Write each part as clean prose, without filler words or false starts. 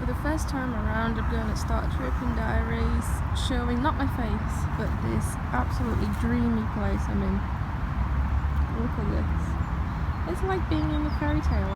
For the first time around, I'm going to start Trippin Diaries, showing not my face, but this absolutely dreamy place I'm in. Look at this. It's like being in a fairy tale.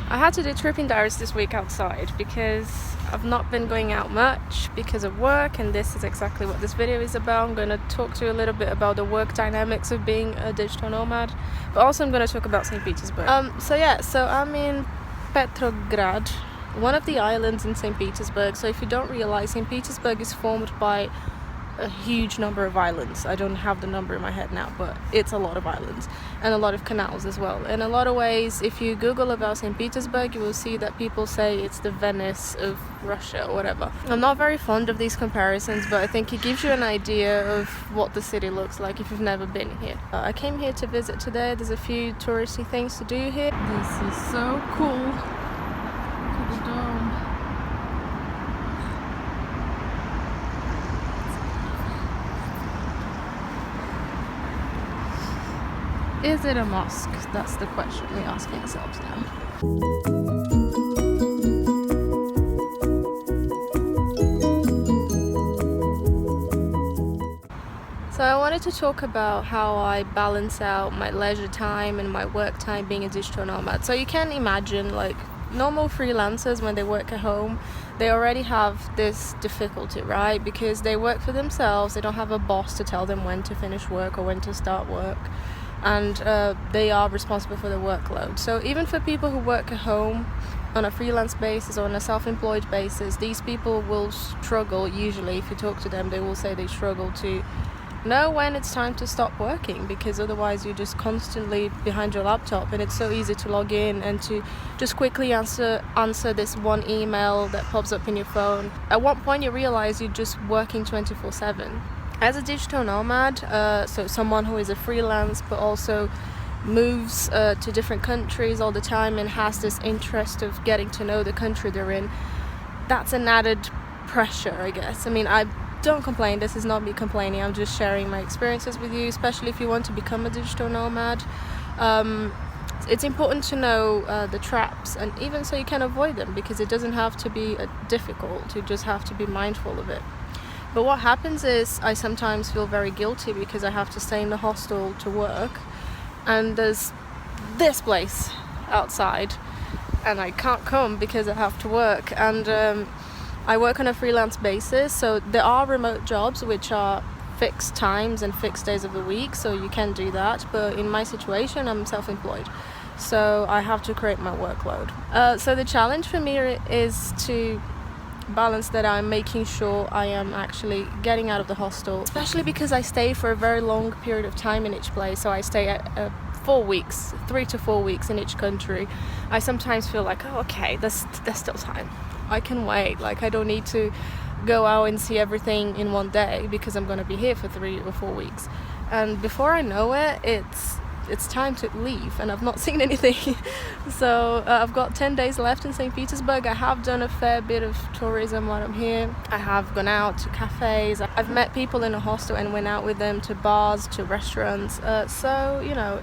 I had to do Trippin Diaries this week outside because I've not been going out much because of work, and this is exactly what this video is about. I'm going to talk to you a little bit about the work dynamics of being a digital nomad, but also I'm going to talk about St. Petersburg. So I'm in Petrograd, one of the islands in St. Petersburg. So if you don't realize, St. Petersburg is formed by a huge number of islands. I don't have the number in my head now, but it's a lot of islands and a lot of canals as well. In a lot of ways, if you Google about St. Petersburg, you will see that people say it's the Venice of Russia or whatever. I'm not very fond of these comparisons, but I think it gives you an idea of what the city looks like if you've never been here. I came here to visit today. There's a few touristy things to do here. This is so cool. Look at the dome. Is it a mosque? That's the question we're asking ourselves now. So I wanted to talk about how I balance out my leisure time and my work time being a digital nomad. So you can imagine, like, normal freelancers, when they work at home, they already have this difficulty, right? Because they work for themselves, they don't have a boss to tell them when to finish work or when to start work. And they are responsible for the workload. So even for people who work at home on a freelance basis or on a self-employed basis, these people will struggle. Usually, if you talk to them, they will say they struggle to know when it's time to stop working, because otherwise you're just constantly behind your laptop, and it's so easy to log in and to just quickly answer this one email that pops up in your phone. At one point you realize you're just working 24/7. As a digital nomad, so someone who is a freelance but also moves to different countries all the time and has this interest of getting to know the country they're in, that's an added pressure, I guess. I mean, I don't complain. This is not me complaining. I'm just sharing my experiences with you, especially if you want to become a digital nomad. It's important to know the traps, and even so you can avoid them, because it doesn't have to be difficult. You just have to be mindful of it. But what happens is I sometimes feel very guilty because I have to stay in the hostel to work, and there's this place outside and I can't come because I have to work. And I work on a freelance basis, so there are remote jobs which are fixed times and fixed days of the week, so you can do that. But in my situation, I'm self-employed, so I have to create my workload. So the challenge for me is to balance that. I'm making sure I am actually getting out of the hostel, especially because I stay for a very long period of time in each place. So I stay at 4 weeks, 3 to 4 weeks in each country. I sometimes feel like, oh, okay, there's still time, I can wait. Like, I don't need to go out and see everything in one day because I'm going to be here for 3 or 4 weeks. And before I know it, it's time to leave, and I've not seen anything. So I've got 10 days left in St. Petersburg. I have done a fair bit of tourism while I'm here. I have gone out to cafes. I've met people in a hostel and went out with them to bars, to restaurants. So, you know,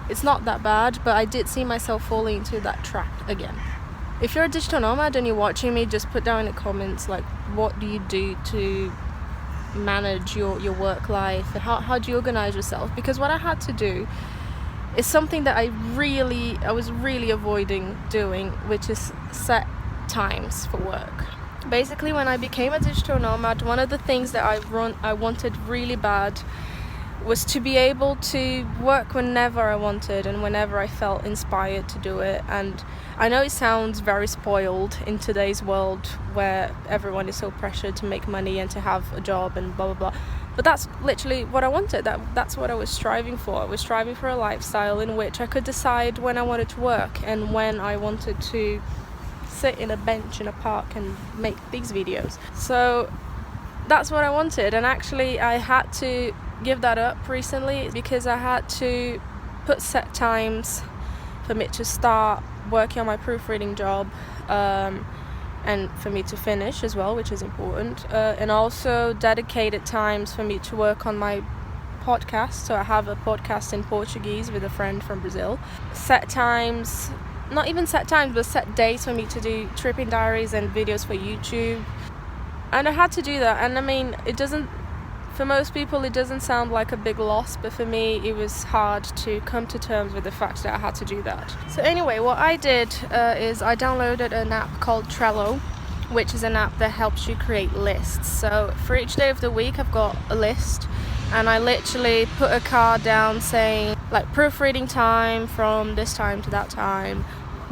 it's not that bad, but I did see myself falling into that trap again. If you're a digital nomad and you're watching me, just put down in the comments, like, what do you do to manage your work life? How do you organize yourself? Because what I had to do is something that I was really avoiding doing, which is set times for work. Basically, when I became a digital nomad, one of the things that I wanted really bad was to be able to work whenever I wanted and whenever I felt inspired to do it. And I know it sounds very spoiled in today's world where everyone is so pressured to make money and to have a job and blah blah blah, but that's literally what I wanted. That's what I was striving for. I was striving for a lifestyle in which I could decide when I wanted to work and when I wanted to sit in a bench in a park and make these videos. So that's what I wanted, and actually I had to give that up recently because I had to put set times for me to start working on my proofreading job, and for me to finish as well, which is important, and also dedicated times for me to work on my podcast. So I have a podcast in Portuguese with a friend from Brazil. Set times not even set times, but set days for me to do Trippin Diaries and videos for YouTube. And I had to do that. And I mean, it doesn't, for most people it doesn't sound like a big loss, but for me it was hard to come to terms with the fact that I had to do that. So anyway, what I did is I downloaded an app called Trello, which is an app that helps you create lists. So for each day of the week I've got a list, and I literally put a card down saying like proofreading time from this time to that time,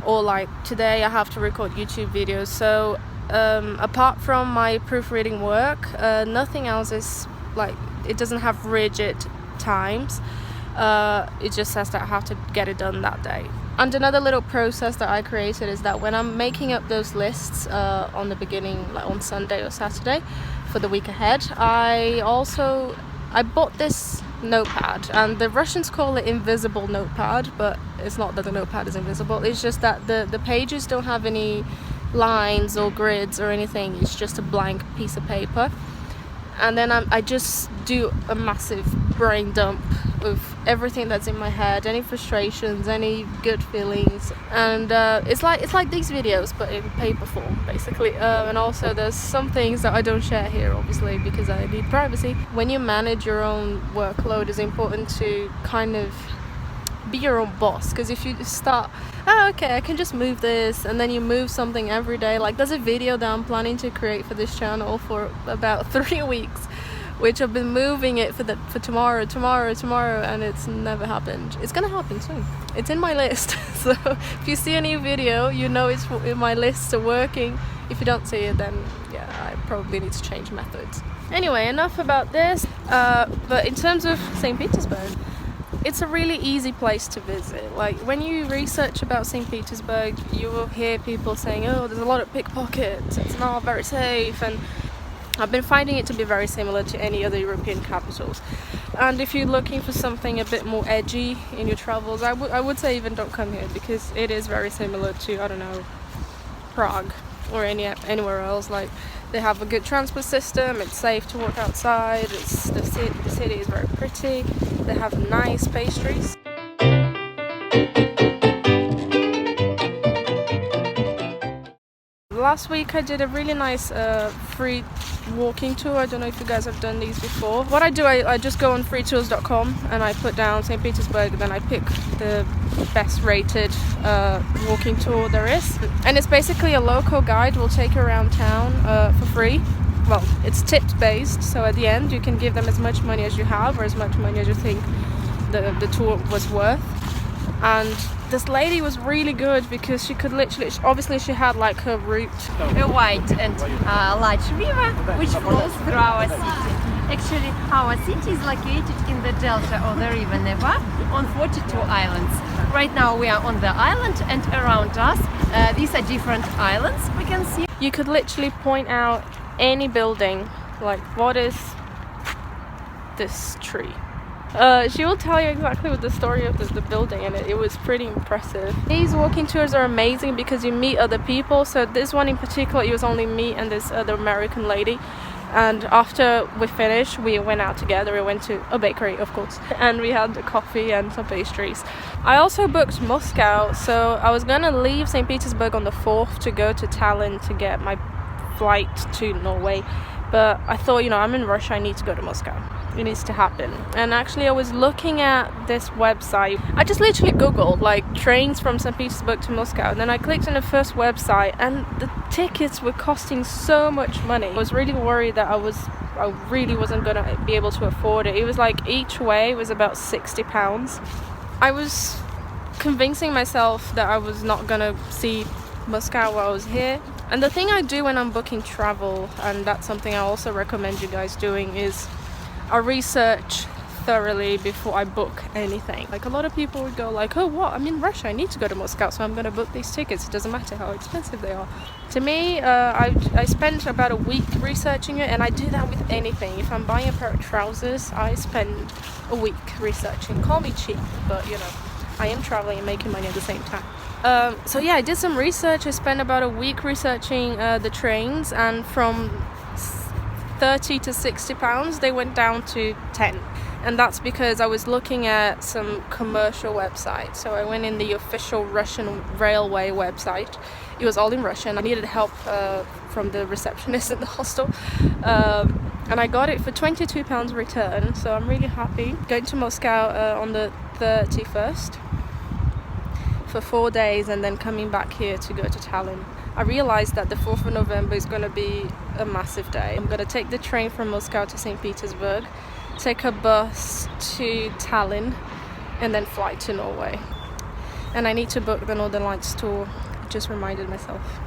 or like today I have to record YouTube videos. So apart from my proofreading work, nothing else is like, it doesn't have rigid times. It just says that I have to get it done that day. And another little process that I created is that when I'm making up those lists on the beginning, like on Sunday or Saturday for the week ahead, I bought this notepad, and the Russians call it invisible notepad, but it's not that the notepad is invisible, it's just that the pages don't have any lines or grids or anything. It's just a blank piece of paper, and then I just do a massive brain dump of everything that's in my head, any frustrations, any good feelings, and it's like these videos but in paper form basically. And also there's some things that I don't share here, obviously, because I need privacy. When you manage your own workload, it's important to kind of be your own boss, because if you start, okay, I can just move this, and then you move something every day. Like there's a video that I'm planning to create for this channel for about 3 weeks, which I've been moving it for tomorrow, and it's never happened. It's gonna happen soon. It's in my list. So if you see a new video, you know it's in my list of working. If you don't see it, then yeah, I probably need to change methods. Anyway, enough about this. But in terms of St. Petersburg, it's a really easy place to visit. Like when you research about St. Petersburg, you will hear people saying, oh, there's a lot of pickpockets, it's not very safe, and I've been finding it to be very similar to any other European capitals. And if you're looking for something a bit more edgy in your travels, I would say even don't come here, because it is very similar to, I don't know, Prague or anywhere else. Like they have a good transport system, it's safe to walk outside, the city is very pretty, they have nice pastries. Last week I did a really nice free walking tour. I don't know if you guys have done these before. What I do, I just go on freetours.com and I put down St. Petersburg, and then I pick the best rated walking tour there is. And it's basically a local guide will take you around town for free. Well, it's tipped based, so at the end you can give them as much money as you have, or as much money as you think the tour was worth. And this lady was really good, because she could literally, obviously she had like her route. A wide and large river which flows through our city. Actually, our city is located in the delta of the river Neva on 42 islands. Right now we are on the island, and around us these are different islands we can see. You could literally point out any building, like what is this tree? She will tell you exactly what the story of the building, and it was pretty impressive. These walking tours are amazing because you meet other people. So this one in particular, it was only me and this other American lady, and after we finished we went out together. We went to a bakery, of course, and we had coffee and some pastries. I also booked Moscow, so I was gonna leave St. Petersburg on the 4th to go to Tallinn to get my flight to Norway, but I thought, you know, I'm in Russia, I need to go to Moscow. It needs to happen. And actually I was looking at this website. I just literally googled like trains from St. Petersburg to Moscow, and then I clicked on the first website, and the tickets were costing so much money. I was really worried that I really wasn't gonna be able to afford it. It was like each way was about £60. I was convincing myself that I was not gonna see Moscow while I was here. And the thing I do when I'm booking travel, and that's something I also recommend you guys doing, is I research thoroughly before I book anything. Like a lot of people would go like, oh, what? I'm in Russia, I need to go to Moscow, so I'm going to book these tickets. It doesn't matter how expensive they are. To me, I spent about a week researching it, and I do that with anything. If I'm buying a pair of trousers, I spend a week researching. Call me cheap, but you know, I am traveling and making money at the same time. So yeah, I did some research. I spent about a week researching the trains, and from £30 to £60 they went down to 10. And that's because I was looking at some commercial websites. So I went in the official Russian railway website. It was all in Russian. I needed help from the receptionist at the hostel. And I got it for £22 return, so I'm really happy. Going to Moscow on the 31st for 4 days, and then coming back here to go to Tallinn. I realized that the 4th of November is going to be a massive day. I'm going to take the train from Moscow to St. Petersburg, take a bus to Tallinn, and then fly to Norway. And I need to book the Northern Lights tour. I just reminded myself.